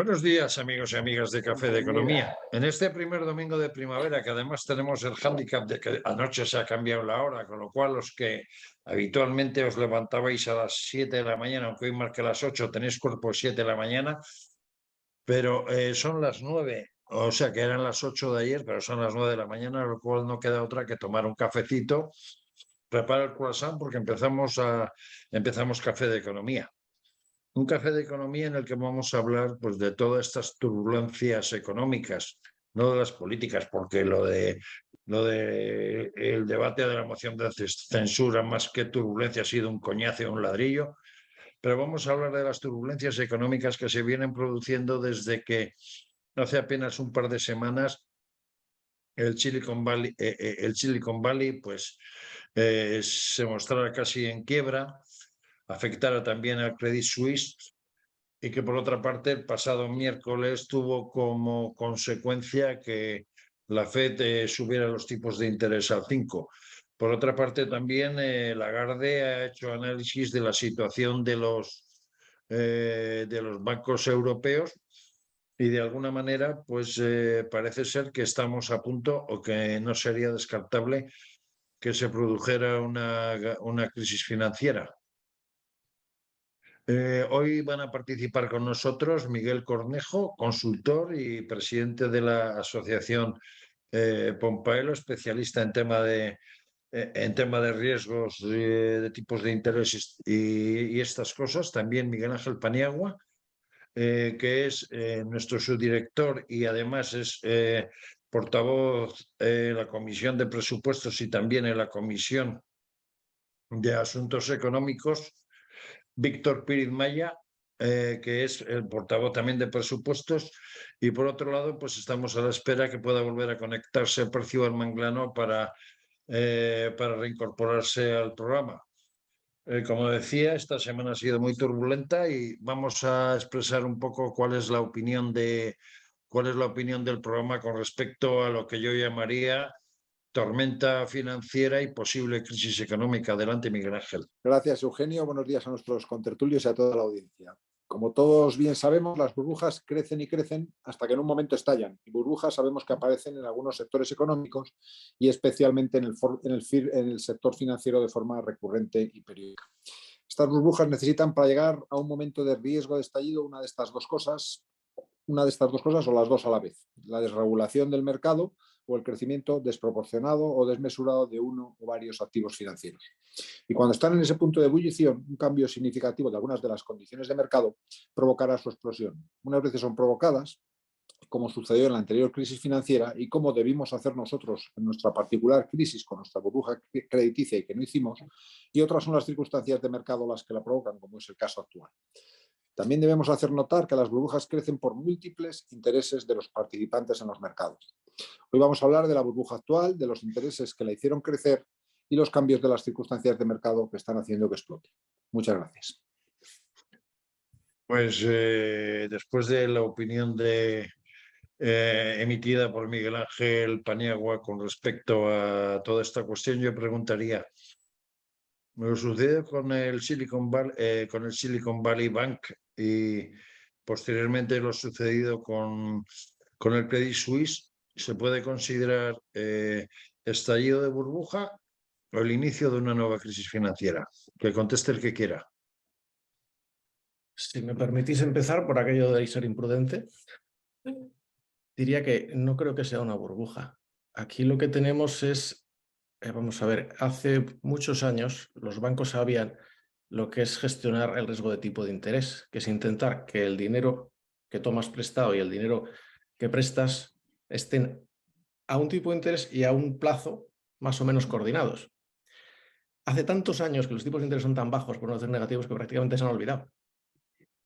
Buenos días, amigos y amigas de Café de Economía. En este primer domingo de primavera, que además tenemos el hándicap de que anoche se ha cambiado la hora, con lo cual los que habitualmente os levantabais a las 7 de la mañana, aunque hoy marque las 8, tenéis cuerpo de 7 de la mañana, pero son las 9, o sea que eran las 8 de ayer, pero son las 9 de la mañana, lo cual no queda otra que tomar un cafecito, preparar el croissant porque empezamos Café de Economía. Un café de economía en el que vamos a hablar pues, de todas estas turbulencias económicas, no de las políticas, porque lo de el debate de la moción de censura, más que turbulencia, ha sido un coñazo y un ladrillo. Pero vamos a hablar de las turbulencias económicas que se vienen produciendo desde que hace apenas un par de semanas el Silicon Valley pues, se mostrara casi en quiebra, afectara también al Credit Suisse y que por otra parte el pasado miércoles tuvo como consecuencia que la Fed subiera los tipos de interés al 5. Por otra parte también Lagarde ha hecho análisis de la situación de los bancos europeos y de alguna manera pues parece ser que estamos a punto o que no sería descartable que se produjera una crisis financiera. Hoy van a participar con nosotros Miguel Cornejo, consultor y presidente de la Asociación Pompaelo, especialista en tema de riesgos de tipos de interés y estas cosas. También Miguel Ángel Paniagua, que es nuestro subdirector y además es portavoz en la Comisión de Presupuestos y también en la Comisión de Asuntos Económicos. Víctor Píriz Maya, que es el portavoz también de presupuestos, y por otro lado, pues estamos a la espera que pueda volver a conectarse Percival Manglano para reincorporarse al programa. Como decía, esta semana ha sido muy turbulenta y vamos a expresar un poco cuál es la opinión del programa con respecto a lo que yo llamaría tormenta financiera y posible crisis económica. Adelante, Miguel Ángel. Gracias, Eugenio. Buenos días a nuestros contertulios y a toda la audiencia. Como todos bien sabemos, las burbujas crecen y crecen hasta que en un momento estallan. Y burbujas sabemos que aparecen en algunos sectores económicos y especialmente en el sector financiero de forma recurrente y periódica. Estas burbujas necesitan, para llegar a un momento de riesgo de estallido, una de estas dos cosas o las dos a la vez: la desregulación del mercado o el crecimiento desproporcionado o desmesurado de uno o varios activos financieros. Y cuando están en ese punto de ebullición, un cambio significativo de algunas de las condiciones de mercado provocará su explosión. Unas veces son provocadas, como sucedió en la anterior crisis financiera y como debimos hacer nosotros en nuestra particular crisis con nuestra burbuja crediticia y que no hicimos, y otras son las circunstancias de mercado las que la provocan, como es el caso actual. También debemos hacer notar que las burbujas crecen por múltiples intereses de los participantes en los mercados. Hoy vamos a hablar de la burbuja actual, de los intereses que la hicieron crecer y los cambios de las circunstancias de mercado que están haciendo que explote. Muchas gracias. Pues después de la opinión emitida por Miguel Ángel Paniagua con respecto a toda esta cuestión, yo preguntaría, lo sucedido con el Silicon Valley Bank y posteriormente lo sucedido con el Credit Suisse, ¿se puede considerar estallido de burbuja o el inicio de una nueva crisis financiera? Que conteste el que quiera. Si me permitís empezar por aquello de ser imprudente, diría que no creo que sea una burbuja. Aquí lo que tenemos es, vamos a ver, hace muchos años los bancos sabían lo que es gestionar el riesgo de tipo de interés, que es intentar que el dinero que tomas prestado y el dinero que prestas estén a un tipo de interés y a un plazo más o menos coordinados. Hace tantos años que los tipos de interés son tan bajos, por no decir negativos, que prácticamente se han olvidado.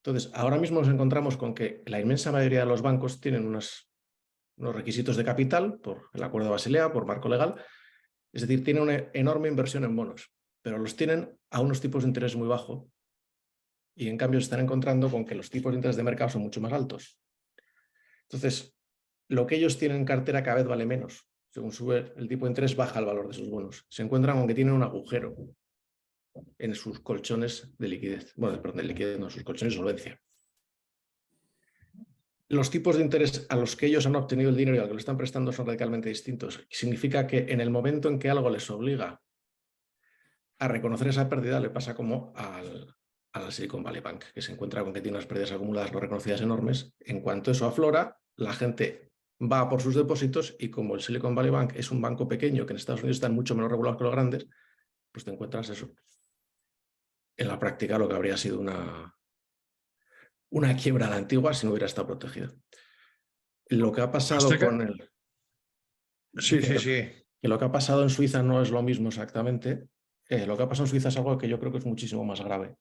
Entonces, ahora mismo nos encontramos con que la inmensa mayoría de los bancos tienen unos requisitos de capital por el acuerdo de Basilea, por marco legal, es decir, tienen una enorme inversión en bonos, pero los tienen a unos tipos de interés muy bajos y en cambio se están encontrando con que los tipos de interés de mercado son mucho más altos. Entonces, lo que ellos tienen en cartera cada vez vale menos. Según sube el tipo de interés, baja el valor de sus bonos. Se encuentran con que tienen un agujero en sus colchones de liquidez. Bueno, perdón, de liquidez, no, sus colchones de solvencia. los tipos de interés a los que ellos han obtenido el dinero y al que lo están prestando son radicalmente distintos. Significa que en el momento en que algo les obliga a reconocer esa pérdida, le pasa como a la Silicon Valley Bank, que se encuentra con que tiene unas pérdidas acumuladas no reconocidas enormes. En cuanto eso aflora, la gente va por sus depósitos y como el Silicon Valley Bank es un banco pequeño que en Estados Unidos están mucho menos regulados que los grandes, pues te encuentras eso. En la práctica lo que habría sido una quiebra a la antigua si no hubiera estado protegida. Lo que ha pasado Hasta que... con el... Sí, sí, sí. Que lo que ha pasado en Suiza no es lo mismo exactamente. Lo que ha pasado en Suiza es algo que yo creo que es muchísimo más grave.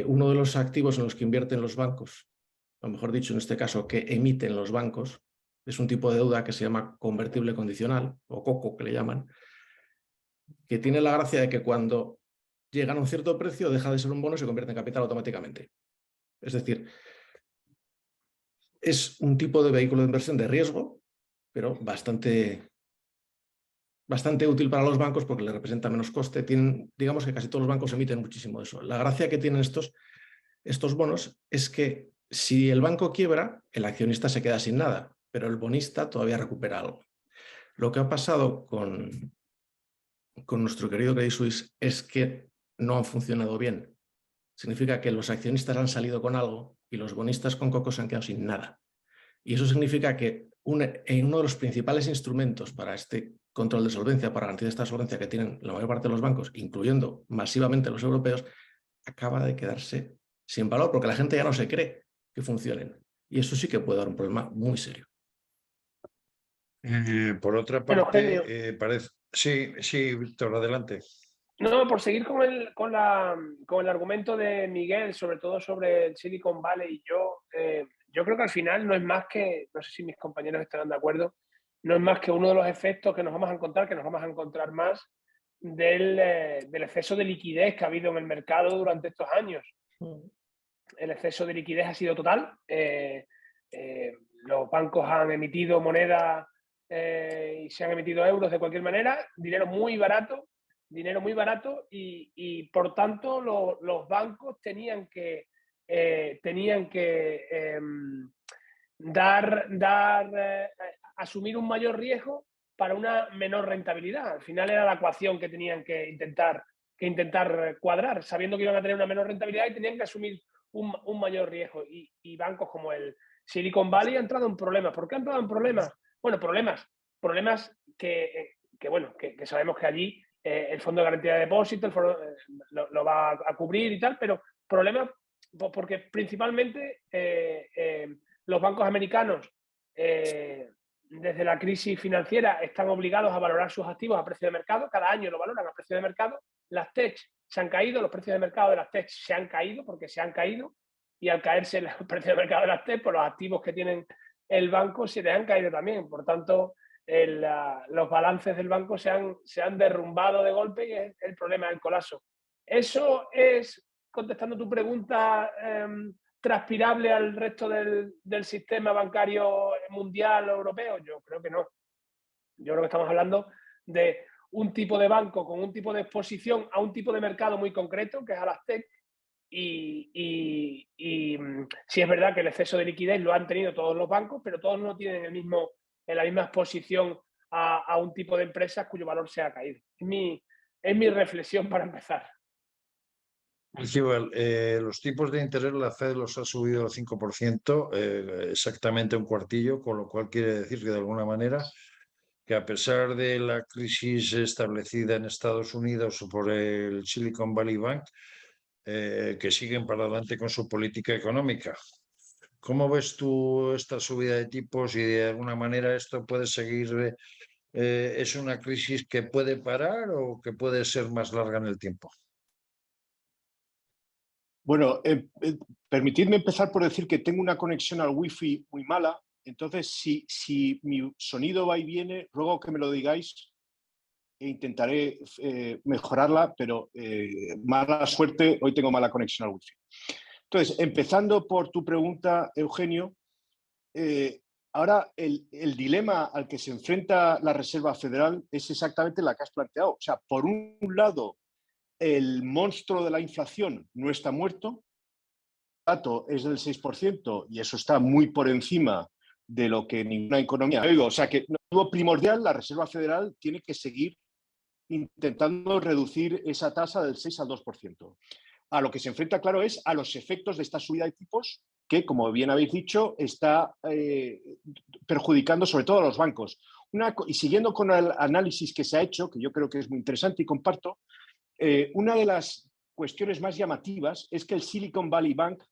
Uno de los activos en los que invierten los bancos, o mejor dicho, en este caso, que emiten los bancos, es un tipo de deuda que se llama convertible condicional, o COCO, que le llaman, que tiene la gracia de que cuando llegan a un cierto precio deja de ser un bono y se convierte en capital automáticamente. Es decir, es un tipo de vehículo de inversión de riesgo, pero bastante útil para los bancos porque le representa menos coste. Digamos que casi todos los bancos emiten muchísimo de eso. La gracia que tienen estos bonos es que si el banco quiebra, el accionista se queda sin nada, pero el bonista todavía recupera algo. Lo que ha pasado con nuestro querido Credit Suisse es que no han funcionado bien. Significa que los accionistas han salido con algo y los bonistas con Coco se han quedado sin nada. Y eso significa que uno de los principales instrumentos para este control de solvencia, para garantizar esta solvencia que tienen la mayor parte de los bancos, incluyendo masivamente los europeos, acaba de quedarse sin valor porque la gente ya no se cree que funcionen. Y eso sí que puede dar un problema muy serio. Por otra Bueno, Eugenio, parte, parece... Sí, sí, Víctor, adelante. no, por seguir con el argumento de Miguel, sobre todo sobre el Silicon Valley, yo creo que al final no es más que, no sé si mis compañeros estarán de acuerdo, no es más que uno de los efectos que nos vamos a encontrar más del exceso de liquidez que ha habido en el mercado durante estos años. El exceso de liquidez ha sido total. Los bancos han emitido moneda y se han emitido euros de cualquier manera, dinero muy barato y por tanto los bancos tenían que asumir un mayor riesgo para una menor rentabilidad. Al final era la ecuación que tenían que intentar cuadrar, sabiendo que iban a tener una menor rentabilidad y tenían que asumir un mayor riesgo. Y bancos como el Silicon Valley han entrado en problemas. ¿Por qué han entrado en problemas? Bueno, problemas que sabemos que allí el Fondo de Garantía de Depósitos lo va a cubrir y tal, pero problemas porque principalmente los bancos americanos desde la crisis financiera están obligados a valorar sus activos a precio de mercado, cada año lo valoran a precio de mercado, las tech se han caído, los precios de mercado de las tech se han caído porque se han caído y al caerse los precios de mercado de las tech, pues los activos que tienen el banco se les han caído también, por tanto los balances del banco se han derrumbado de golpe y es el problema del colapso. Eso es, contestando tu pregunta, transpirable al resto del sistema bancario mundial o europeo. Yo creo que no. Yo creo que estamos hablando de un tipo de banco con un tipo de exposición a un tipo de mercado muy concreto, que es a las tech, y sí es verdad que el exceso de liquidez lo han tenido todos los bancos, pero todos no tienen la misma exposición a un tipo de empresas cuyo valor se ha caído. Es mi reflexión para empezar. Los tipos de interés, la Fed los ha subido al 5%, exactamente un cuartillo, con lo cual quiere decir que de alguna manera que a pesar de la crisis establecida en Estados Unidos por el Silicon Valley Bank, que siguen para adelante con su política económica. ¿Cómo ves tú esta subida de tipos y de alguna manera esto puede seguir? ¿Es una crisis que puede parar o que puede ser más larga en el tiempo? Bueno, permitidme empezar por decir que tengo una conexión al wifi muy mala, entonces si mi sonido va y viene, ruego que me lo digáis e intentaré mejorarla, pero mala suerte, hoy tengo mala conexión al wifi. Entonces, empezando por tu pregunta, Eugenio, ahora el dilema al que se enfrenta la Reserva Federal es exactamente la que has planteado. O sea, por un lado, el monstruo de la inflación no está muerto, dato es del 6% y eso está muy por encima de lo que ninguna economía... O sea que lo primordial, la Reserva Federal tiene que seguir intentando reducir esa tasa del 6 al 2%. A lo que se enfrenta, claro, es a los efectos de esta subida de tipos que, como bien habéis dicho, está perjudicando sobre todo a los bancos. Y siguiendo con el análisis que se ha hecho, que yo creo que es muy interesante y comparto, una de las cuestiones más llamativas es que el Silicon Valley Bank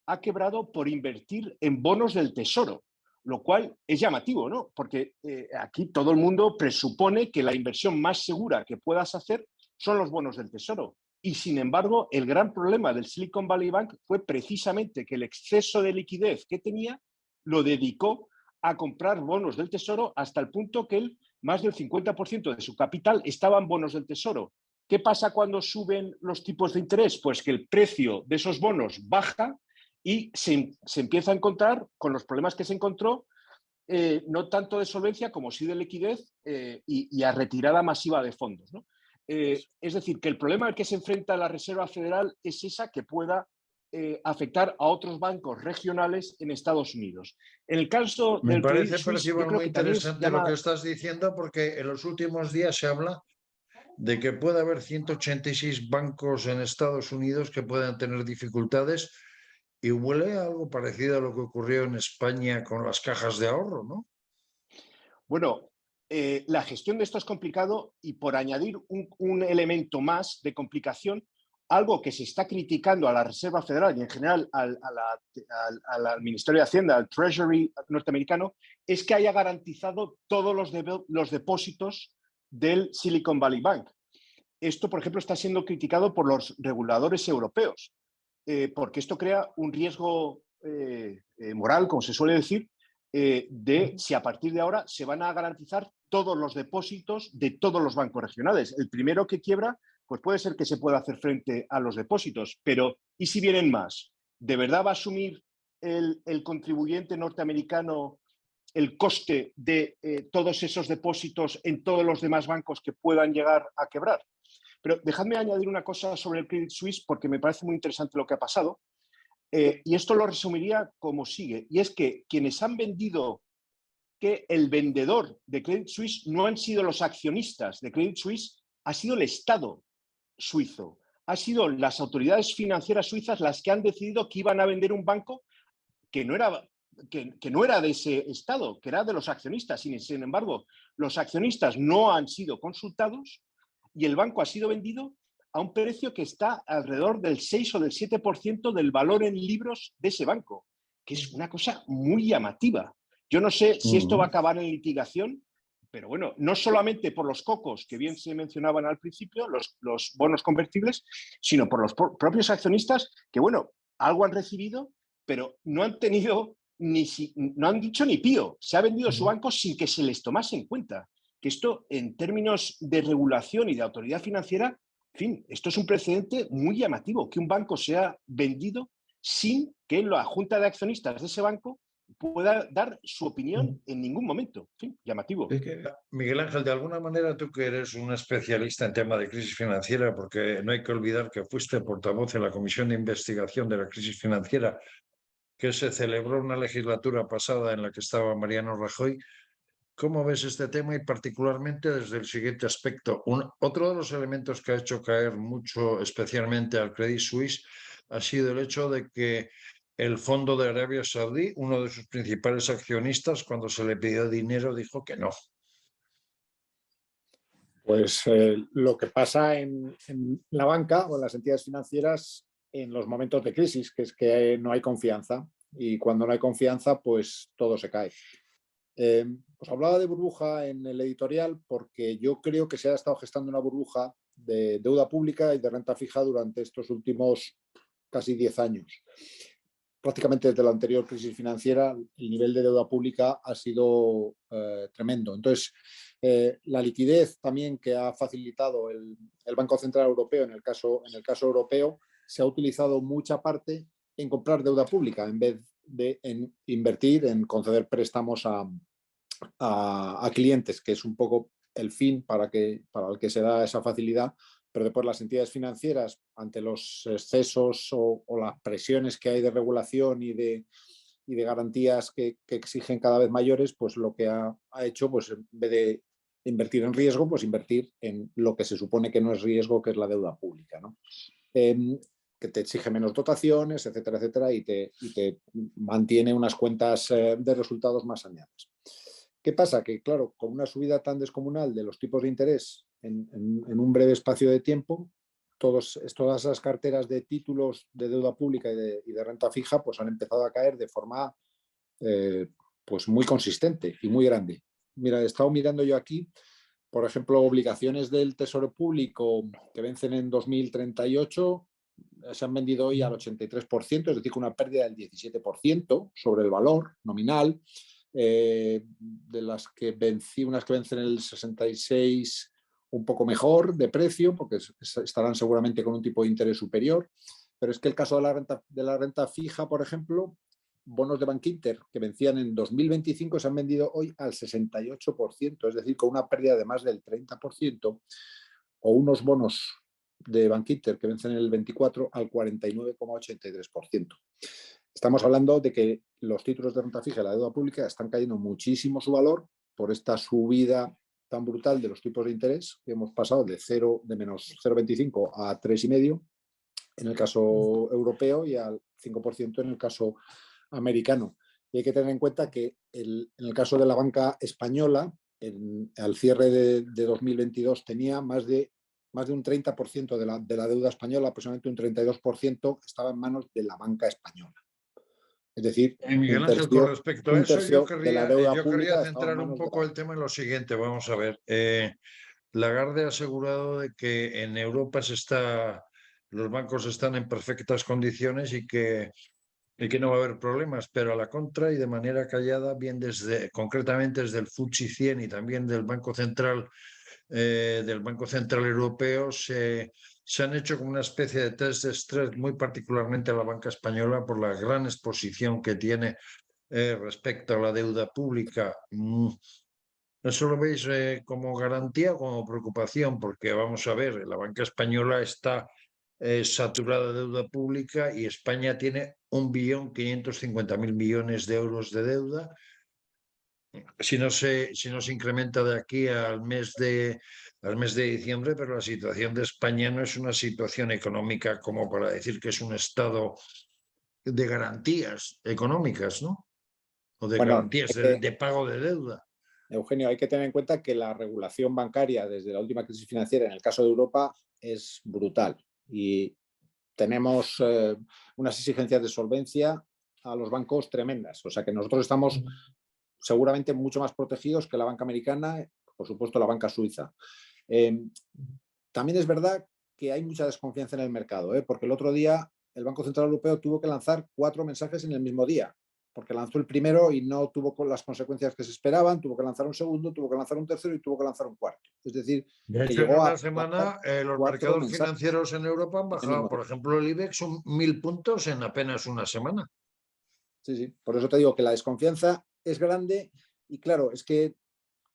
ha quebrado por invertir en bonos del Tesoro, lo cual es llamativo, ¿no? Porque aquí todo el mundo presupone que la inversión más segura que puedas hacer son los bonos del Tesoro. Y sin embargo, el gran problema del Silicon Valley Bank fue precisamente que el exceso de liquidez que tenía lo dedicó a comprar bonos del Tesoro hasta el punto que más del 50% de su capital estaba en bonos del Tesoro. ¿Qué pasa cuando suben los tipos de interés? Pues que el precio de esos bonos baja y se empieza a encontrar con los problemas que se encontró, no tanto de solvencia como sí de liquidez y a retirada masiva de fondos, ¿no? Es decir, que el problema al que se enfrenta la Reserva Federal es esa que pueda afectar a otros bancos regionales en Estados Unidos. En el caso Me del parece, Credit Suisse, yo Percival, creo muy que también interesante lo que estás diciendo, porque en los últimos días se habla de que puede haber 186 bancos en Estados Unidos que puedan tener dificultades y huele a algo parecido a lo que ocurrió en España con las cajas de ahorro, ¿no? Bueno, la gestión de esto es complicado y por añadir un elemento más de complicación, algo que se está criticando a la Reserva Federal y en general al Ministerio de Hacienda, al Treasury norteamericano, es que haya garantizado todos los depósitos del Silicon Valley Bank. Esto, por ejemplo, está siendo criticado por los reguladores europeos, porque esto crea un riesgo moral, como se suele decir, de si a partir de ahora se van a garantizar todos los depósitos de todos los bancos regionales. El primero que quiebra, pues puede ser que se pueda hacer frente a los depósitos, pero ¿y si vienen más? ¿De verdad va a asumir el contribuyente norteamericano el coste de todos esos depósitos en todos los demás bancos que puedan llegar a quebrar? Pero dejadme añadir una cosa sobre el Credit Suisse porque me parece muy interesante lo que ha pasado. Y esto lo resumiría como sigue. Y es que quienes han vendido que el vendedor de Credit Suisse no han sido los accionistas de Credit Suisse, ha sido el Estado suizo. Han sido las autoridades financieras suizas las que han decidido que iban a vender un banco que no era de ese Estado, que era de los accionistas. Sin embargo, los accionistas no han sido consultados y el banco ha sido vendido a un precio que está alrededor del 6 o del 7% del valor en libros de ese banco, que es una cosa muy llamativa. Yo no sé si esto va a acabar en litigación, pero bueno, no solamente por los cocos que bien se mencionaban al principio, los bonos convertibles, sino por los propios accionistas que, bueno, algo han recibido, pero no han tenido no han dicho ni pío. Se ha vendido su banco sin que se les tomase en cuenta. Que esto, en términos de regulación y de autoridad financiera, en fin, esto es un precedente muy llamativo, que un banco sea vendido sin que la junta de accionistas de ese banco pueda dar su opinión en ningún momento. En fin, llamativo. Es que, Miguel Ángel, de alguna manera tú que eres un especialista en tema de crisis financiera, porque no hay que olvidar que fuiste portavoz en la Comisión de Investigación de la Crisis Financiera, que se celebró una legislatura pasada en la que estaba Mariano Rajoy. ¿Cómo ves este tema y particularmente desde el siguiente aspecto? Otro de los elementos que ha hecho caer mucho, especialmente al Credit Suisse, ha sido el hecho de que el Fondo de Arabia Saudí, uno de sus principales accionistas, cuando se le pidió dinero, dijo que no. Pues lo que pasa en la banca o en las entidades financieras en los momentos de crisis, que es que no hay confianza y cuando no hay confianza, pues todo se cae. Os hablaba de burbuja en el editorial porque yo creo que se ha estado gestando una burbuja de deuda pública y de renta fija durante estos últimos casi 10 años. Prácticamente desde la anterior crisis financiera, el nivel de deuda pública ha sido tremendo. Entonces, la liquidez también que ha facilitado el Banco Central Europeo, en el caso europeo, se ha utilizado mucha parte en comprar deuda pública en vez de en invertir, en conceder préstamos a clientes, que es un poco el fin para el que se da esa facilidad, pero después las entidades financieras, ante los excesos o las presiones que hay de regulación y de garantías que exigen cada vez mayores, pues lo que ha hecho, pues en vez de invertir en riesgo, pues invertir en lo que se supone que no es riesgo, que es la deuda pública, ¿no? Que te exige menos dotaciones, etcétera, etcétera, y te mantiene unas cuentas de resultados más saneadas. ¿Qué pasa? Que, claro, con una subida tan descomunal de los tipos de interés en un breve espacio de tiempo, todas esas carteras de títulos de deuda pública y de renta fija pues han empezado a caer de forma pues muy consistente y muy grande. Mira, he estado mirando yo aquí, por ejemplo, obligaciones del Tesoro Público que vencen en 2038 se han vendido hoy al 83%, es decir, con una pérdida del 17% sobre el valor nominal. De las que unas que vencen el 66 un poco mejor de precio, porque estarán seguramente con un tipo de interés superior. Pero es que el caso de la renta fija, por ejemplo, bonos de Bankinter que vencían en 2025 se han vendido hoy al 68%, es decir, con una pérdida de más del 30%, o unos bonos de Bankinter que vencen en el 24 al 49,83%. Estamos hablando de que los títulos de renta fija y la deuda pública están cayendo muchísimo su valor por esta subida tan brutal de los tipos de interés, que hemos pasado de menos 0,25 a 3,5 en el caso europeo y al 5% en el caso americano. Y hay que tener en cuenta que en el caso de la banca española, al cierre de 2022 tenía más de un 30% de la deuda española, aproximadamente un 32%, estaba en manos de la banca española. Es decir, Miguel Ángel, con respecto a eso, yo querría centrar un poco el tema en lo siguiente. Vamos a ver. Lagarde ha asegurado de que en Europa los bancos están en perfectas condiciones y que no va a haber problemas, pero a la contra y de manera callada, bien concretamente desde el FTSE 100 y también del Banco Central Europeo, se han hecho como una especie de test de estrés, muy particularmente a la banca española, por la gran exposición que tiene respecto a la deuda pública. ¿Eso lo veis como garantía o como preocupación? Porque vamos a ver, la banca española está saturada de deuda pública y España tiene 1.550.000 millones de euros de deuda. Si no se incrementa de aquí al mes de diciembre, pero la situación de España no es una situación económica como para decir que es un estado de garantías económicas, ¿no? O de garantías de pago de deuda. Eugenio, hay que tener en cuenta que la regulación bancaria desde la última crisis financiera, en el caso de Europa, es brutal. Y tenemos unas exigencias de solvencia a los bancos tremendas. O sea que nosotros estamos seguramente mucho más protegidos que la banca americana, por supuesto la banca suiza. También es verdad que hay mucha desconfianza en el mercado, porque el otro día el Banco Central Europeo tuvo que lanzar 4 mensajes en el mismo día, porque lanzó el primero y no tuvo las consecuencias que se esperaban, tuvo que lanzar un segundo, tuvo que lanzar un tercero y tuvo que lanzar un cuarto. Es decir, de hecho, en una semana los mercados financieros en Europa han bajado, por ejemplo, el IBEX son 1.000 puntos en apenas una semana. Sí, sí, por eso te digo que la desconfianza es grande y claro, es que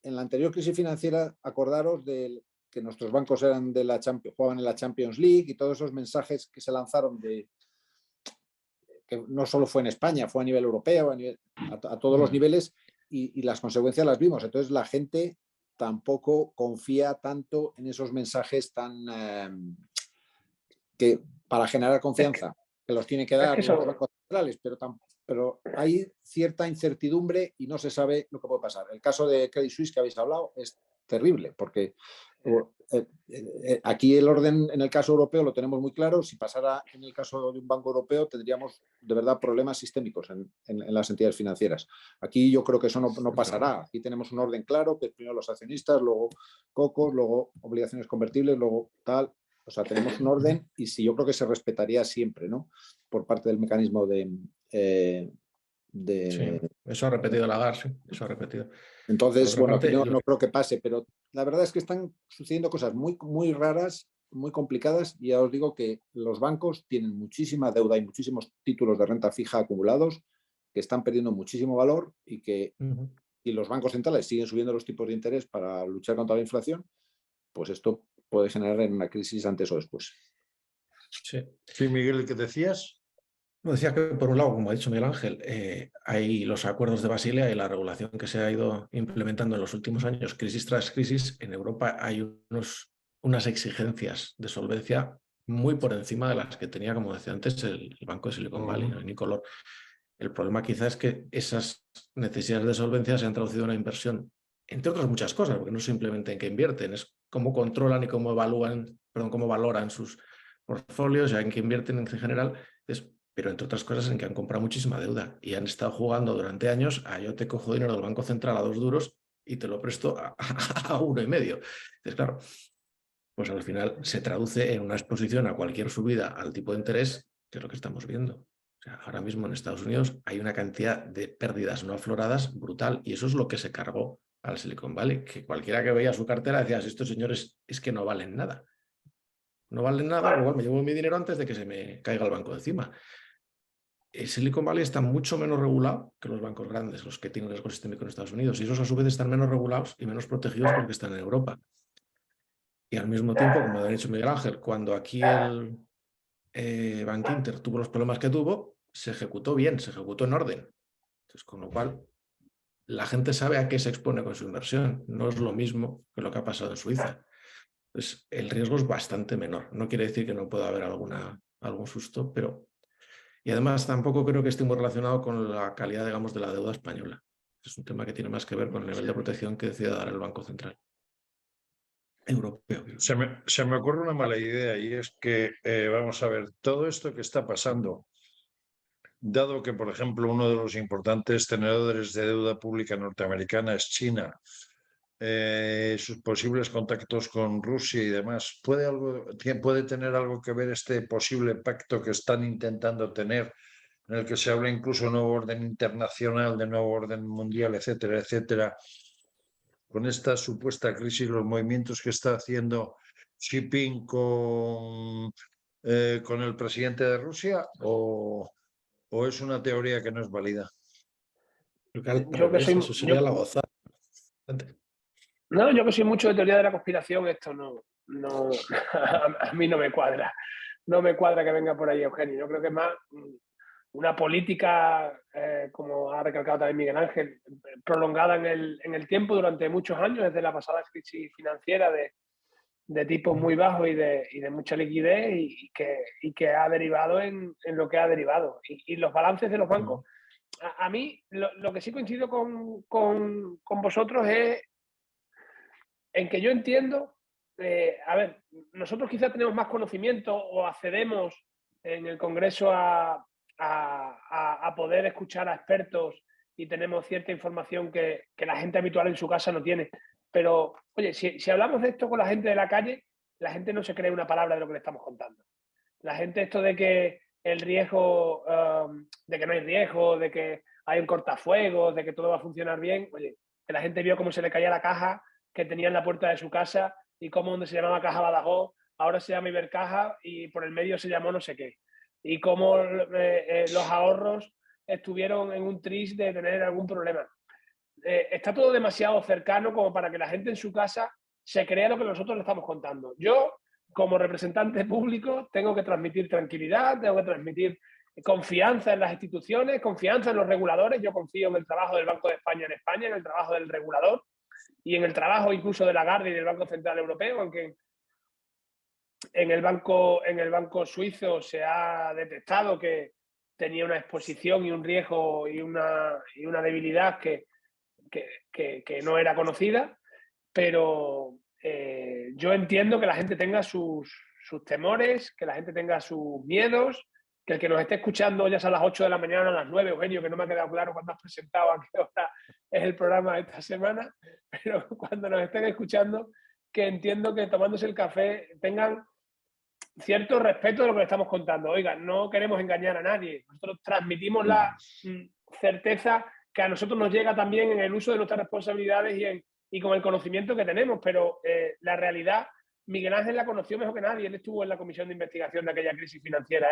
en la anterior crisis financiera, acordaros de que nuestros bancos eran de la jugaban en la Champions League y todos esos mensajes que se lanzaron que no solo fue en España, fue a nivel europeo, a todos los niveles y las consecuencias las vimos. Entonces la gente tampoco confía tanto en esos mensajes que para generar confianza, que los tiene que dar los bancos centrales, pero hay cierta incertidumbre y no se sabe lo que puede pasar. El caso de Credit Suisse que habéis hablado es terrible, porque aquí el orden en el caso europeo lo tenemos muy claro. Si pasara en el caso de un banco europeo, tendríamos de verdad problemas sistémicos en las entidades financieras. Aquí yo creo que eso no pasará. Aquí tenemos un orden claro, que es primero los accionistas, luego COCOs, luego obligaciones convertibles, luego tal. O sea, tenemos un orden y sí, yo creo que se respetaría siempre, ¿no? Por parte del mecanismo Sí, eso ha repetido Lagarde, sí, eso ha repetido. Entonces, bueno, no creo que pase, pero la verdad es que están sucediendo cosas muy, muy raras, muy complicadas, y ya os digo que los bancos tienen muchísima deuda y muchísimos títulos de renta fija acumulados que están perdiendo muchísimo valor y que si los bancos centrales siguen subiendo los tipos de interés para luchar contra la inflación, pues esto puede generar en una crisis antes o después. Sí. Sí, Miguel, ¿qué decías? No, decía que, por un lado, como ha dicho Miguel Ángel, hay los acuerdos de Basilea y la regulación que se ha ido implementando en los últimos años, crisis tras crisis. En Europa hay unas exigencias de solvencia muy por encima de las que tenía, como decía antes, el Banco de Silicon Valley, ¿no? Nicolor. El problema quizás es que esas necesidades de solvencia se han traducido en una inversión, entre otras muchas cosas, porque no simplemente en qué invierten, es cómo controlan y cómo evalúan, perdón, cómo valoran sus portfolios, en qué invierten en general. Pero entre otras cosas en que han comprado muchísima deuda y han estado jugando durante años a yo te cojo dinero del Banco Central a 2 duros y te lo presto a 1,5. Entonces, claro, pues al final se traduce en una exposición a cualquier subida al tipo de interés, que es lo que estamos viendo. O sea, ahora mismo en Estados Unidos hay una cantidad de pérdidas no afloradas brutal y eso es lo que se cargó al Silicon Valley, que cualquiera que veía su cartera decía, estos señores es que no valen nada. No valen nada, igual me llevo mi dinero antes de que se me caiga el banco de encima. El Silicon Valley está mucho menos regulado que los bancos grandes, los que tienen riesgo sistémico en Estados Unidos, y esos a su vez están menos regulados y menos protegidos porque están en Europa. Y al mismo tiempo, como ha dicho Miguel Ángel, cuando aquí el Bank Inter tuvo los problemas que tuvo, se ejecutó bien, se ejecutó en orden. Entonces, con lo cual, la gente sabe a qué se expone con su inversión. No es lo mismo que lo que ha pasado en Suiza. Entonces, el riesgo es bastante menor. No quiere decir que no pueda haber algún susto, pero... Y además tampoco creo que esté muy relacionado con la calidad, digamos, de la deuda española. Es un tema que tiene más que ver con el nivel de protección que decida dar el Banco Central Europeo. Se me ocurre una mala idea y es que, vamos a ver, todo esto que está pasando, dado que, por ejemplo, uno de los importantes tenedores de deuda pública norteamericana es China, sus posibles contactos con Rusia y demás, ¿puede tener algo que ver este posible pacto que están intentando tener, en el que se habla incluso de nuevo orden internacional, de nuevo orden mundial, etcétera, etcétera, con esta supuesta crisis, los movimientos que está haciendo Xi Jinping con el presidente de Rusia, o es una teoría que no es válida? Creo que al Yo que revés, soy, eso sería la gozada. no, yo que soy mucho de teoría de la conspiración, esto no a mí no me cuadra. No me cuadra que venga por ahí Eugenio. Yo creo que es más una política, como ha recalcado también Miguel Ángel, prolongada en el tiempo durante muchos años, desde la pasada crisis financiera de tipos muy bajos y de mucha liquidez y que ha derivado en lo que ha derivado. Y los balances de los bancos, a mí lo que sí coincido con vosotros es en que yo entiendo, a ver, nosotros quizás tenemos más conocimiento o accedemos en el Congreso a poder escuchar a expertos y tenemos cierta información que la gente habitual en su casa no tiene. Pero, oye, si hablamos de esto con la gente de la calle, la gente no se cree una palabra de lo que le estamos contando. La gente esto de que el riesgo, de que no hay riesgo, de que hay un cortafuegos, de que todo va a funcionar bien, oye, que la gente vio cómo se le caía la caja que tenía en la puerta de su casa y cómo donde se llamaba Caja Badajoz, ahora se llama Ibercaja y por el medio se llamó no sé qué. Y cómo los ahorros estuvieron en un tris de tener algún problema. Está todo demasiado cercano como para que la gente en su casa se crea lo que nosotros le estamos contando. Yo, como representante público, tengo que transmitir tranquilidad, tengo que transmitir confianza en las instituciones, confianza en los reguladores. Yo confío en el trabajo del Banco de España en España, en el trabajo del regulador y en el trabajo incluso de Lagarde y del Banco Central Europeo, aunque en el banco suizo se ha detectado que tenía una exposición y un riesgo y una debilidad que no era conocida, pero yo entiendo que la gente tenga sus temores, que la gente tenga sus miedos, que el que nos esté escuchando ya sea a las 8 de la mañana, a las 9, Eugenio, que no me ha quedado claro cuando has presentado a qué hora es el programa de esta semana, pero cuando nos estén escuchando, que entiendo que tomándose el café tengan cierto respeto de lo que le estamos contando. Oiga, no queremos engañar a nadie, nosotros transmitimos la certeza que a nosotros nos llega también en el uso de nuestras responsabilidades y con el conocimiento que tenemos, pero la realidad, Miguel Ángel la conoció mejor que nadie, él estuvo en la comisión de investigación de aquella crisis financiera,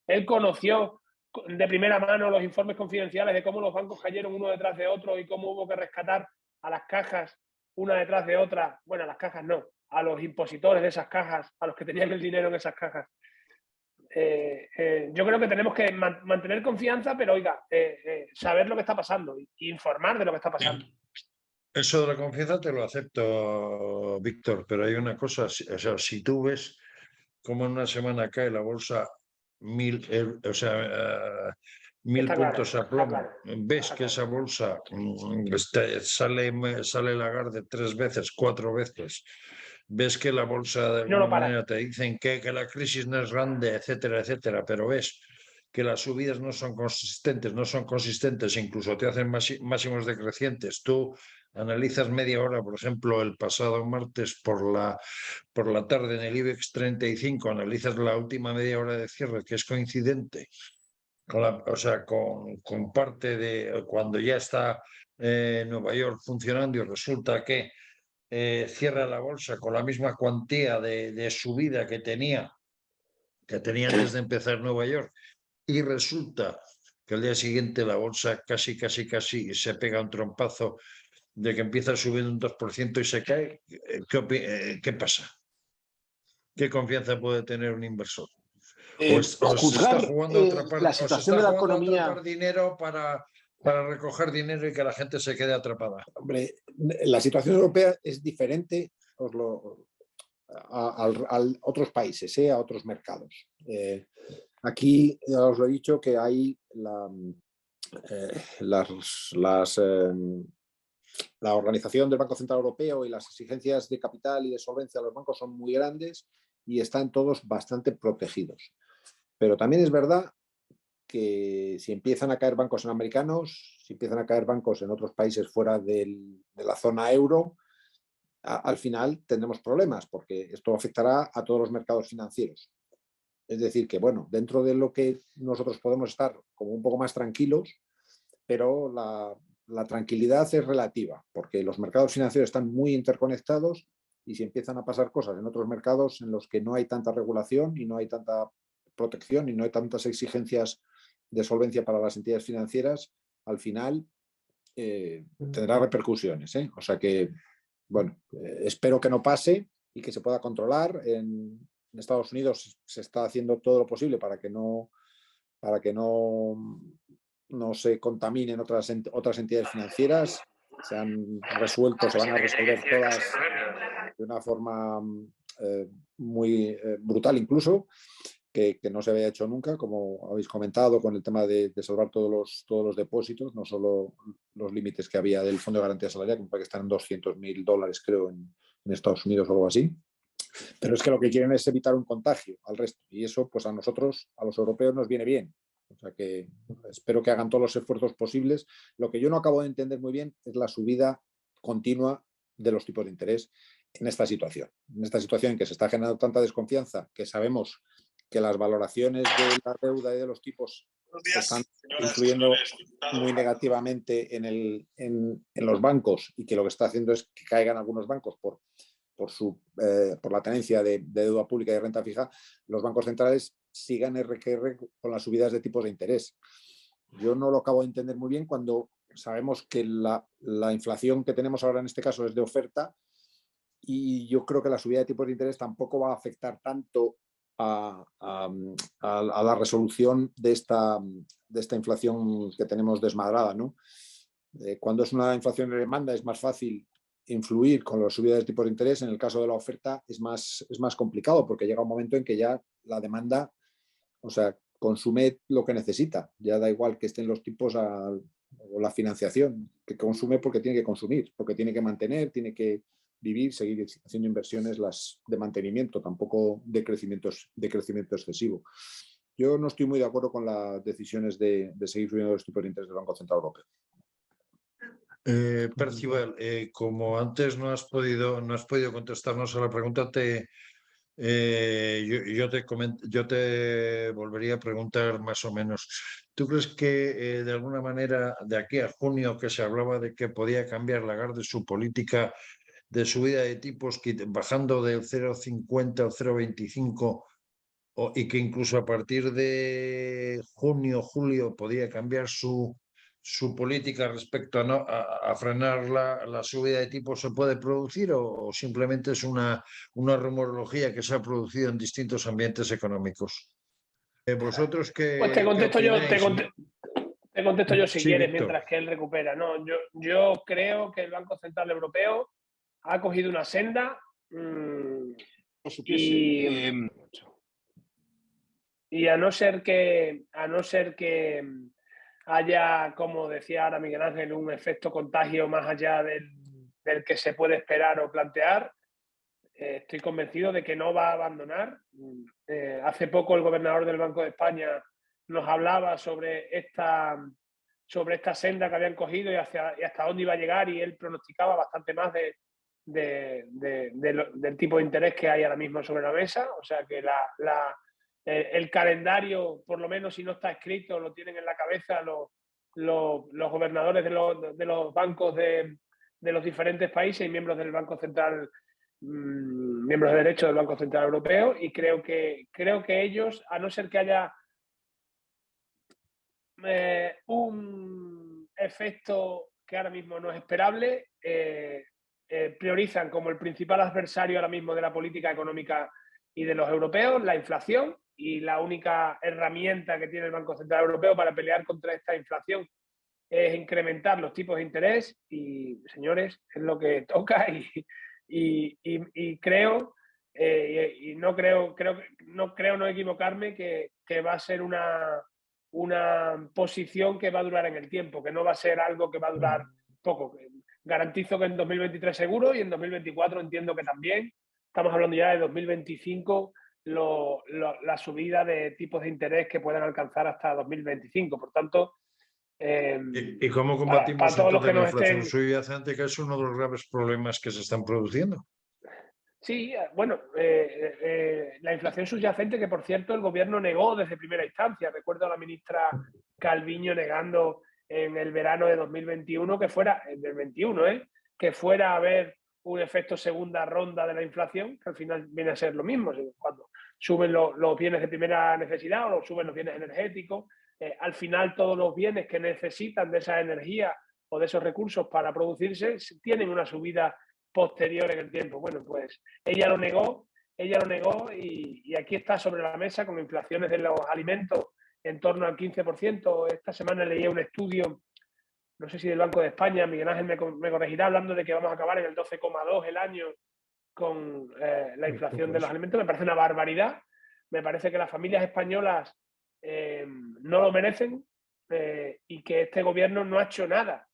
él conoció de primera mano los informes confidenciales de cómo los bancos cayeron uno detrás de otro y cómo hubo que rescatar a las cajas una detrás de otra, bueno, a las cajas no, a los impositores de esas cajas, a los que tenían el dinero en esas cajas. Yo creo que tenemos que mantener confianza, pero oiga, saber lo que está pasando e informar de lo que está pasando. Eso de la confianza te lo acepto, Víctor, pero hay una cosa, o sea, si tú ves cómo en una semana cae la bolsa 1000 puntos a plomo, ves que esa bolsa sale Lagarde 3 veces, 4 veces, ves que la bolsa de alguna manera te dicen que la crisis no es grande, etcétera, etcétera, pero ves que las subidas no son consistentes, incluso te hacen máximos decrecientes. Tú analizas media hora, por ejemplo, el pasado martes por la tarde en el IBEX 35, analizas la última media hora de cierre, que es coincidente con parte de cuando ya está Nueva York funcionando, y resulta que cierra la bolsa con la misma cuantía de subida que tenía antes de empezar Nueva York, y resulta que al día siguiente la bolsa casi se pega un trompazo de que empieza subiendo un 2% y se cae. ¿Qué pasa? ¿Qué confianza puede tener un inversor? O se está jugando a atrapar, la situación de la economía, atrapar dinero para recoger dinero y que la gente se quede atrapada. Hombre, la situación europea es diferente a otros países, a otros mercados. Aquí ya os lo he dicho que hay la organización del Banco Central Europeo y las exigencias de capital y de solvencia de los bancos son muy grandes y están todos bastante protegidos. Pero también es verdad que si empiezan a caer bancos en americanos, si empiezan a caer bancos en otros países fuera de la zona euro, al final tendremos problemas porque esto afectará a todos los mercados financieros. Es decir, que bueno, dentro de lo que nosotros podemos estar como un poco más tranquilos, pero la tranquilidad es relativa porque los mercados financieros están muy interconectados y si empiezan a pasar cosas en otros mercados en los que no hay tanta regulación y no hay tanta protección y no hay tantas exigencias de solvencia para las entidades financieras, al final tendrá repercusiones. O sea que, bueno, espero que no pase y que se pueda controlar. En Estados Unidos se está haciendo todo lo posible para que no se contaminen otras entidades financieras. Se han resuelto, se van a resolver todas de una forma muy brutal incluso, que no se había hecho nunca, como habéis comentado, con el tema de salvar todos los depósitos, no solo los límites que había del Fondo de Garantía Salarial, que están en $200.000, creo, en Estados Unidos o algo así. Pero es que lo que quieren es evitar un contagio al resto. Y eso, pues a nosotros, a los europeos, nos viene bien. O sea que espero que hagan todos los esfuerzos posibles. Lo que yo no acabo de entender muy bien es la subida continua de los tipos de interés en esta situación. En esta situación en que se está generando tanta desconfianza, que sabemos que las valoraciones de la deuda y de los tipos están influyendo muy negativamente en los bancos y que lo que está haciendo es que caigan algunos bancos por la tenencia de deuda pública y de renta fija, los bancos centrales sigan RQR con las subidas de tipos de interés. Yo no lo acabo de entender muy bien cuando sabemos que la inflación que tenemos ahora en este caso es de oferta y yo creo que la subida de tipos de interés tampoco va a afectar tanto a la resolución de esta inflación que tenemos desmadrada, ¿no? Cuando es una inflación de demanda es más fácil influir con la subida de tipos de interés. En el caso de la oferta es más complicado porque llega un momento en que ya la demanda, consume lo que necesita. Ya da igual que estén los tipos o la financiación, que consume porque tiene que consumir, porque tiene que mantener, tiene que vivir, seguir haciendo inversiones las de mantenimiento, tampoco de crecimiento excesivo. Yo no estoy muy de acuerdo con las decisiones de seguir subiendo los tipos de interés del Banco Central Europeo. Percival, como antes no has podido contestarnos a la pregunta, yo te volvería a preguntar más o menos. ¿Tú crees que de alguna manera de aquí a junio, que se hablaba de que podía cambiar Lagarde su política de subida de tipos, bajando del 0,50 al 0,25, y que incluso a partir de junio, julio podía cambiar su su política respecto a frenar la subida de tipos se puede producir o simplemente es una rumorología que se ha producido en distintos ambientes económicos? ¿Vosotros Pues te qué contesto yo, opináis? te contesto yo si Sí, quieres, Víctor. mientras que él recupera. No, yo creo que el Banco Central Europeo ha cogido una senda No supiese. y a no ser que haya, como decía ahora Miguel Ángel, un efecto contagio más allá del que se puede esperar o plantear, estoy convencido de que no va a abandonar. Hace poco el gobernador del Banco de España nos hablaba sobre esta senda que habían cogido y hasta dónde iba a llegar, y él pronosticaba bastante más del tipo de interés que hay ahora mismo sobre la mesa. O sea que el calendario, por lo menos si no está escrito, lo tienen en la cabeza los gobernadores de los bancos de los diferentes países y miembros del Banco Central, miembros de derecho del Banco Central Europeo, y creo que ellos, a no ser que haya un efecto que ahora mismo no es esperable, priorizan como el principal adversario ahora mismo de la política económica y de los europeos la inflación, y la única herramienta que tiene el Banco Central Europeo para pelear contra esta inflación es incrementar los tipos de interés. Y, señores, es lo que toca, y creo, y no creo no equivocarme, que va a ser una posición que va a durar en el tiempo, que no va a ser algo que va a durar poco. Garantizo que en 2023 seguro, y en 2024 entiendo que también. Estamos hablando ya de 2025, la subida de tipos de interés que puedan alcanzar hasta 2025. Por tanto, ¿Y cómo para combatimos todos los entonces que la nos inflación estén... subyacente, que es uno de los graves problemas que se están produciendo? Sí, bueno, la inflación subyacente, que por cierto el gobierno negó desde primera instancia. Recuerdo a la ministra Calviño negando en el verano de 2021 que fuera, del 21, que fuera a haber un efecto segunda ronda de la inflación, que al final viene a ser lo mismo. Cuando suben los bienes de primera necesidad o suben los bienes energéticos, al final todos los bienes que necesitan de esa energía o de esos recursos para producirse tienen una subida posterior en el tiempo. Bueno, pues ella lo negó, y aquí está sobre la mesa, con inflaciones de los alimentos en torno al 15%. Esta semana leí un estudio, no sé si del Banco de España, Miguel Ángel me corregirá, hablando de que vamos a acabar en el 12,2 el año con la inflación de los alimentos. Me parece una barbaridad. Me parece que las familias españolas no lo merecen, y que este gobierno no ha hecho nada.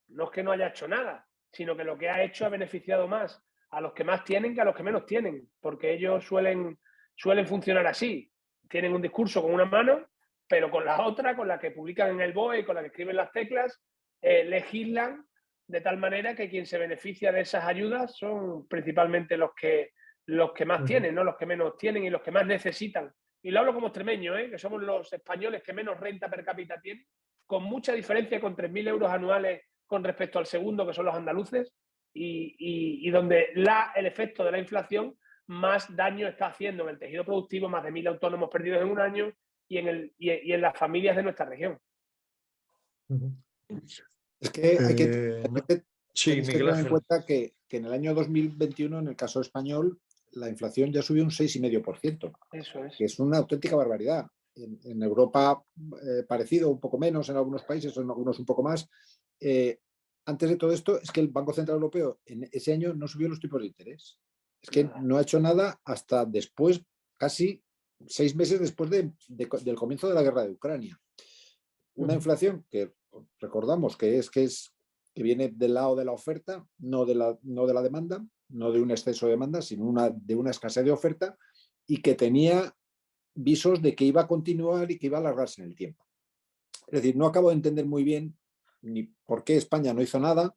No es que no haya hecho nada, sino que lo que ha hecho ha beneficiado más a los que más tienen que a los que menos tienen, porque ellos suelen funcionar así. Tienen un discurso con una mano, pero con la otra, con la que publican en el BOE y con la que escriben las teclas, legislan de tal manera que quien se beneficia de esas ayudas son principalmente los que más tienen, no los que menos tienen y los que más necesitan. Y lo hablo como extremeño, que somos los españoles que menos renta per cápita tienen, con mucha diferencia, con 3.000 euros anuales con respecto al segundo, que son los andaluces, y donde el efecto de la inflación más daño está haciendo en el tejido productivo, más de 1.000 autónomos perdidos en un año, y en las familias de nuestra región. Es que hay que Sí, Miguel tener en Ángel. cuenta que en el año 2021, en el caso español, la inflación ya subió un 6,5%. Eso es. Que es una auténtica barbaridad. En Europa parecido, un poco menos, en algunos países, en algunos un poco más. Antes de todo esto, es que el Banco Central Europeo en ese año no subió los tipos de interés. Es que no ha hecho nada hasta después, casi 6 meses después del comienzo de la guerra de Ucrania. Una inflación que recordamos que viene del lado de la oferta, no de la demanda, no de un exceso de demanda, sino de una escasez de oferta, y que tenía visos de que iba a continuar y que iba a alargarse en el tiempo. Es decir, no acabo de entender muy bien ni por qué España no hizo nada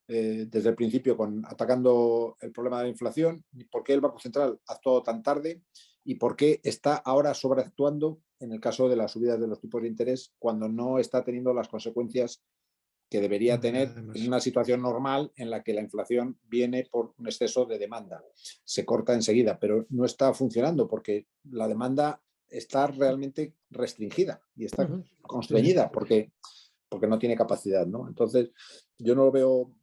desde el principio atacando el problema de la inflación, ni por qué el Banco Central ha actuado tan tarde, y por qué está ahora sobreactuando en el caso de las subidas de los tipos de interés, cuando no está teniendo las consecuencias que debería tener en una situación normal en la que la inflación viene por un exceso de demanda. Se corta enseguida, pero no está funcionando porque la demanda está realmente restringida y está constreñida, porque porque no tiene capacidad, ¿no? Entonces, yo no veo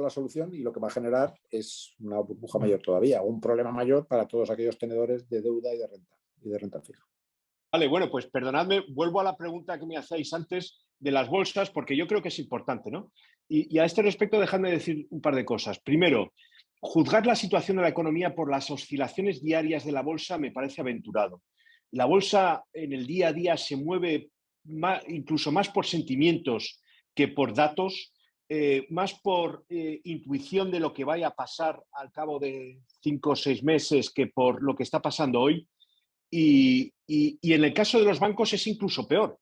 la solución, y lo que va a generar es una burbuja mayor todavía, un problema mayor para todos aquellos tenedores de deuda y de renta fija. Vale, bueno, pues perdonadme, vuelvo a la pregunta que me hacéis antes de las bolsas, porque yo creo que es importante, ¿no? Y a este respecto, dejadme decir un par de cosas. Primero, juzgar la situación de la economía por las oscilaciones diarias de la bolsa me parece aventurado. La bolsa en el día a día se mueve incluso más por sentimientos que por datos, más por intuición de lo que vaya a pasar al cabo de 5 o 6 meses que por lo que está pasando hoy. Y en el caso de los bancos es incluso peor,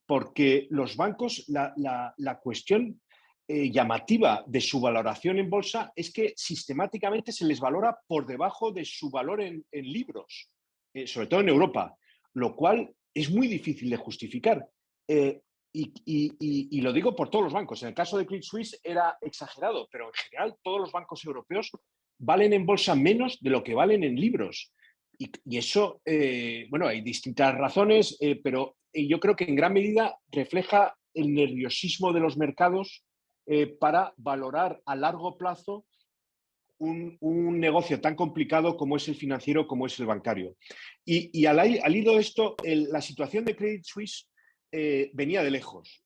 porque los bancos, la cuestión llamativa de su valoración en bolsa es que sistemáticamente se les valora por debajo de su valor en libros, sobre todo en Europa, lo cual es muy difícil de justificar. Y lo digo por todos los bancos. En el caso de Credit Suisse era exagerado, pero en general todos los bancos europeos valen en bolsa menos de lo que valen en libros. Y eso, bueno, hay distintas razones, pero yo creo que en gran medida refleja el nerviosismo de los mercados para valorar a largo plazo un negocio tan complicado como es el financiero, como es el bancario. Y al hilo de esto, la situación de Credit Suisse venía de lejos.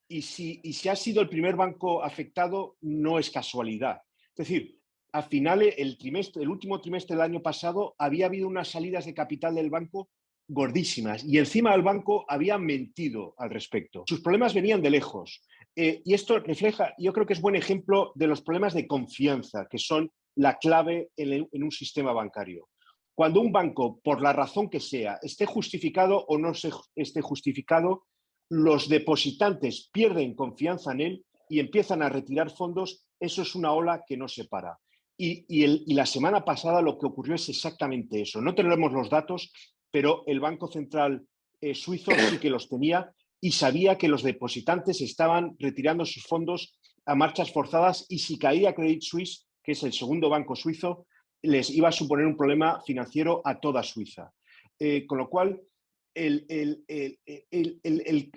Y si ha sido el primer banco afectado, no es casualidad. Es decir, al final, el último trimestre del año pasado, había habido unas salidas de capital del banco gordísimas y encima el banco había mentido al respecto. Sus problemas venían de lejos. Y esto refleja, yo creo que es buen ejemplo de los problemas de confianza, que son la clave en un sistema bancario. Cuando un banco, por la razón que sea, esté justificado o no esté justificado, los depositantes pierden confianza en él y empiezan a retirar fondos. Eso es una ola que no se para. Y la semana pasada lo que ocurrió es exactamente eso. No tenemos los datos, pero el Banco Central suizo sí que los tenía y sabía que los depositantes estaban retirando sus fondos a marchas forzadas, y si caía Credit Suisse, que es el segundo banco suizo, les iba a suponer un problema financiero a toda Suiza. Con lo cual,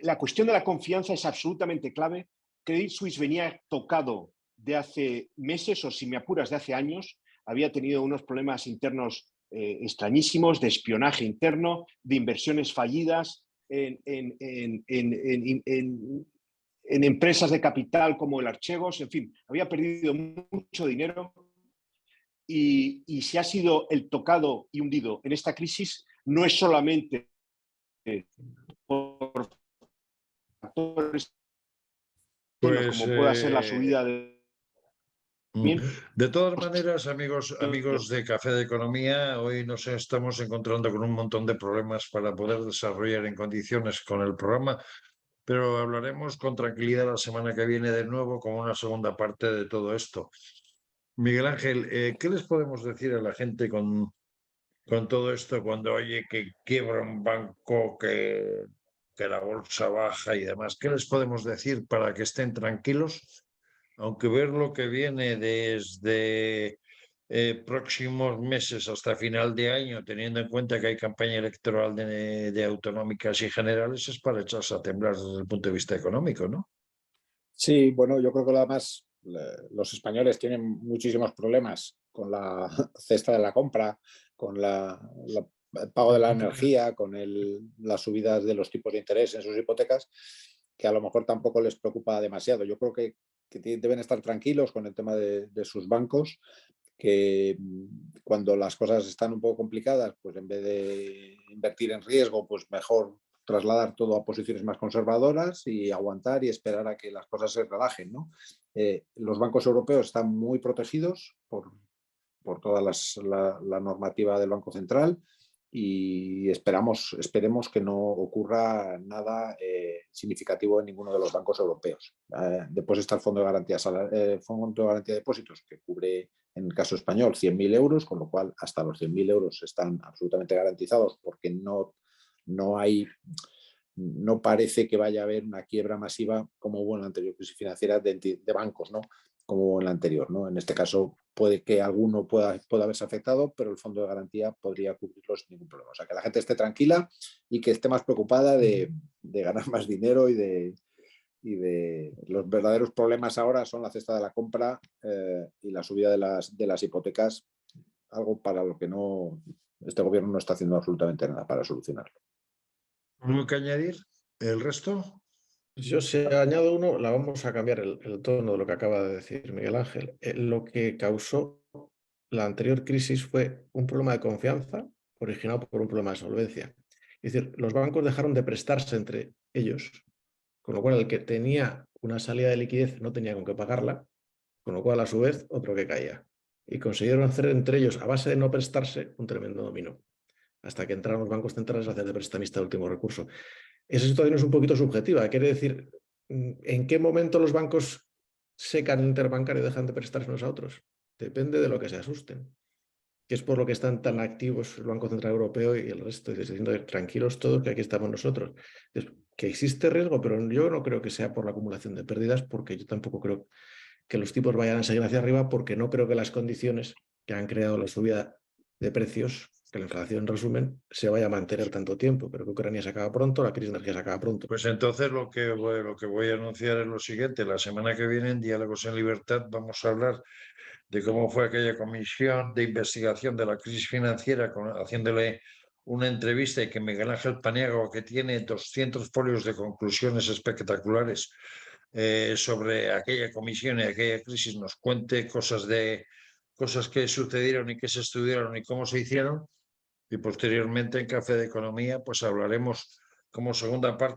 la cuestión de la confianza es absolutamente clave. Credit Suisse venía tocado de hace meses, o si me apuras, de hace años. Había tenido unos problemas internos extrañísimos, de espionaje interno, de inversiones fallidas en empresas de capital como el Archegos. En fin, había perdido mucho dinero. Y si ha sido el tocado y hundido en esta crisis, no es solamente por factores Pues, como pueda ser la subida de... de todas maneras, amigos de Café de Economía, hoy nos estamos encontrando con un montón de problemas para poder desarrollar en condiciones con el programa, pero hablaremos con tranquilidad la semana que viene de nuevo con una segunda parte de todo esto. Miguel Ángel, ¿qué les podemos decir a la gente con todo esto cuando oye que quiebra un banco, que la bolsa baja y demás? ¿Qué les podemos decir para que estén tranquilos? Aunque ver lo que viene desde próximos meses hasta final de año, teniendo en cuenta que hay campaña electoral de autonómicas y generales, es para echarse a temblar desde el punto de vista económico, ¿no? Sí, bueno, yo creo que además los españoles tienen muchísimos problemas con la cesta de la compra, con el pago de la energía, con las subidas de los tipos de interés en sus hipotecas, que a lo mejor tampoco les preocupa demasiado. Yo creo que deben estar tranquilos con el tema de sus bancos, que cuando las cosas están un poco complicadas, pues en vez de invertir en riesgo, pues mejor trasladar todo a posiciones más conservadoras y aguantar y esperar a que las cosas se relajen, ¿no? Los bancos europeos están muy protegidos por toda la normativa del Banco Central, y esperemos que no ocurra nada significativo en ninguno de los bancos europeos. Después está el Fondo de Garantía de Depósitos, que cubre, en el caso español, 100.000 euros, con lo cual hasta los 100.000 euros están absolutamente garantizados, porque no parece que vaya a haber una quiebra masiva como hubo en la anterior crisis financiera de bancos, ¿no? Como hubo en la anterior, ¿no? En este caso puede que alguno pueda haberse afectado, pero el fondo de garantía podría cubrirlo sin ningún problema. O sea, que la gente esté tranquila y que esté más preocupada de ganar más dinero y de los verdaderos problemas ahora son la cesta de la compra y la subida de las hipotecas, algo para lo que este gobierno no está haciendo absolutamente nada para solucionarlo. ¿Algo que añadir? ¿El resto? Yo si añado uno, la vamos a cambiar el tono de lo que acaba de decir Miguel Ángel. Lo que causó la anterior crisis fue un problema de confianza originado por un problema de solvencia. Es decir, los bancos dejaron de prestarse entre ellos, con lo cual el que tenía una salida de liquidez no tenía con qué pagarla, con lo cual a su vez otro que caía. Y consiguieron hacer entre ellos, a base de no prestarse, un tremendo dominó, hasta que entraron los bancos centrales a hacer de prestamista de último recurso. Esa situación es un poquito subjetiva, quiere decir, ¿en qué momento los bancos secan el interbancario y dejan de prestarse unos a otros? Depende de lo que se asusten, que es por lo que están tan activos el Banco Central Europeo y el resto, diciendo tranquilos todos que aquí estamos nosotros. Que existe riesgo, pero yo no creo que sea por la acumulación de pérdidas, porque yo tampoco creo que los tipos vayan a seguir hacia arriba, porque no creo que las condiciones que han creado la subida de precios, que la inflación en resumen, se vaya a mantener tanto tiempo, pero que Ucrania se acaba pronto, la crisis de energía se acaba pronto. Pues entonces lo que voy a anunciar es lo siguiente. La semana que viene en Diálogos en Libertad vamos a hablar de cómo fue aquella comisión de investigación de la crisis financiera, haciéndole una entrevista y que Miguel Ángel Paniagua, que tiene 200 folios de conclusiones espectaculares sobre aquella comisión y aquella crisis, nos cuente cosas que sucedieron y que se estudiaron y cómo se hicieron. Y posteriormente en Café de Economía pues hablaremos como segunda parte